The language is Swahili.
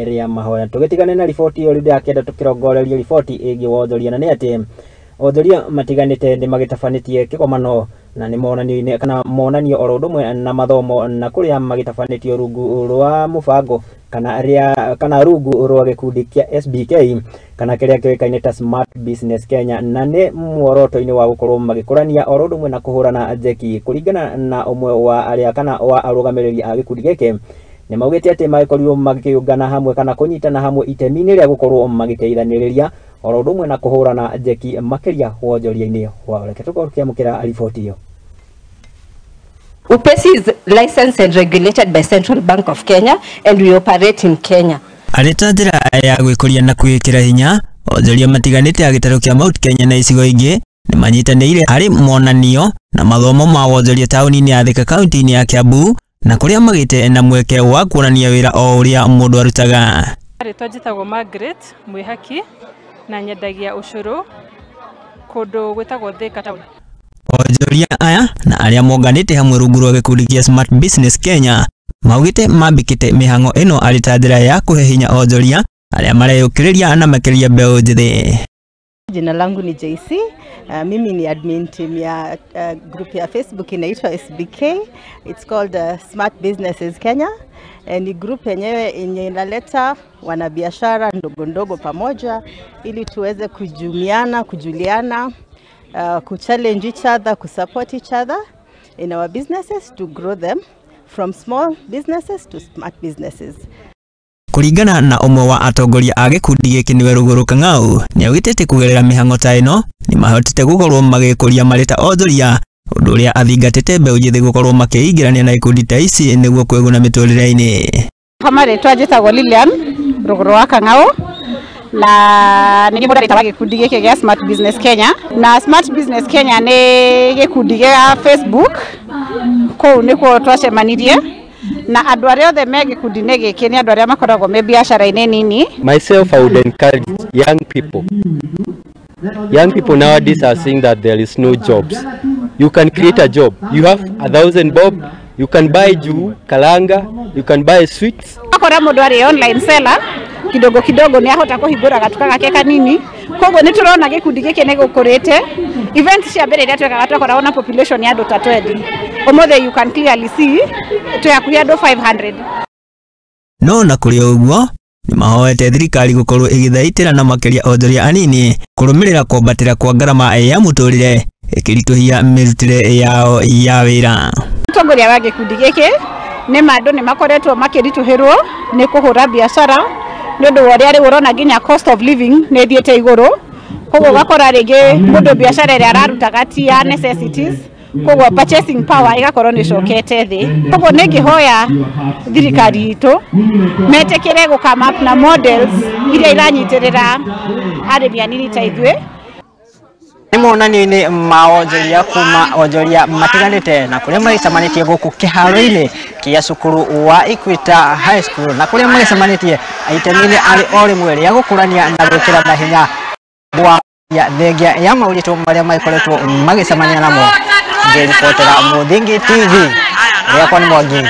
area mahoya. Tugitigane na riboti iyo rindu yakenda tukirongoreria riboti igi wonjoria na ni ati onjoria matiganite ni magitafanĩtie kĩgomano na ni monanio kana monanio oro ndumwe na mathomo na kuria magitafanĩtio rungu rwa mubango kana rungu rwa gikundi kia SBK kana kiria kĩoĩkaine ta Smart Business Kenya, na ni muoroto-ini wa gukorwo magikurania oro ndumwe na kuhurana njeki. Kuringana na umwe wa aria kana wa arugamiriri a gikundi giki ni maugite ati magikorirwo magikiungana hamwe kana kunyitana hamwe itemi-ini ria gukorwo magiteithanĩrĩria oro ndumwe na kuhurana njeki makiria wonjoria-ini wao. Reke tukiamukira riboti iyo. UPESI is licensed and regulated by Central Bank of Kenya and we operate in Kenya. Areta njira ya gwikuria na kwikira hinya onjoria matiganite ya gitaro kia Mount Kenya na icigo ingi ni manyitanĩire hari monanio na mathomo ma wonjoria tauni-ini ya Thika kaunti-ini ya Kiambu na kuria magite na mweke wa kuonania wira o uria mundu arutaga. Areta njitagwo Margaret mwihaki na nyendagia ucuru kundu gwitagwo Thika town. Onjoria aya na aria monganite hamwe rungu rwa gikundi kia Smart Business Kenya maugite mambikite mihango ino ari ta njira ya kuhe hinya onjoria aria mareyukiriria na makiria mbeu njithi. Jina langu ni JC. Mimi ni admin team ya group ya Facebook inaitwa SBK. It's called Smart Businesses Kenya. Ni group yenyewe inaleta wanabiashara ndogo ndogo pamoja ili tuweze kujuliana, kuchallenge each other, kusupport each other in our businesses to grow them from small businesses to smart businesses. Kuringana na umwe wa atongoria a gikundi giki niwe Ruguru Kang'au ni augitete kugerera mihango ta ino ni mahotete gukorwo magikuria marita onjoria undu uria athingatite mbeu njithi gukorwo makiingirania na ikundi ta ici niguo kweguna miturire-ini. Kama retwa njitagwo Lilian Ruguru wa Kang'au na ni moderator wa gikundi giki gia Smart Business Kenya, na Smart Business Kenya ni gikundi gia Facebook ko niko twacemanirie na andu aria othe me gikundi-ini giki ni andu aria makoragwo me biashara-ini nini. Myself, I would encourage young people. Young people nowadays are saying that there is no jobs. You can create a job. You have 1,000 bob. You can buy juu, kalanga. You can buy sweets. Akora mundu ari online seller kidogo kidogo ni ahota kuhingura gatuka gake kanini. Koguo ni turona gikundi giki ni gukurite. Events cia mbere iria twekaga twakora na population ya andu ta 20. Omothe you can clearly see twakuya andu 500. No na kuri uguo ni mahoete thirikari gukorwo igithaitira na makiria onjoria anini kurumirira kwambatira kwa ngarama ya muturire ikirituhia mirutire yao ya wira. Atongoria wa gikundi giki ni mandu ni makoretwo makirituhirwo ni kuhura biashara ni undu woria ri urona nginya cost of living ni thiete iguru. Koguo gakora ringi mundu biashara iri ararutaga ti ya necessities, koguo purchasing power igakorwo ni cokete thi. Koguo ni ngihoya thirikari itu metekere gu come up na models iria iranyitirira arimi anini ta ithue. Ni monanio-ini ma onjoria kuma onjoria matiganite na kuria magicemanitie guku kiharo-ini kia cukuru wa Equator High School na kuria magicemanitie itemi-ini ari o rimwe ria gukurania na gwikira na hinya bwa ya thengia ya mauritu maria maikoretwo magicemania namo. Ngiripotera Muthingi TV riakwa ni Mwangi.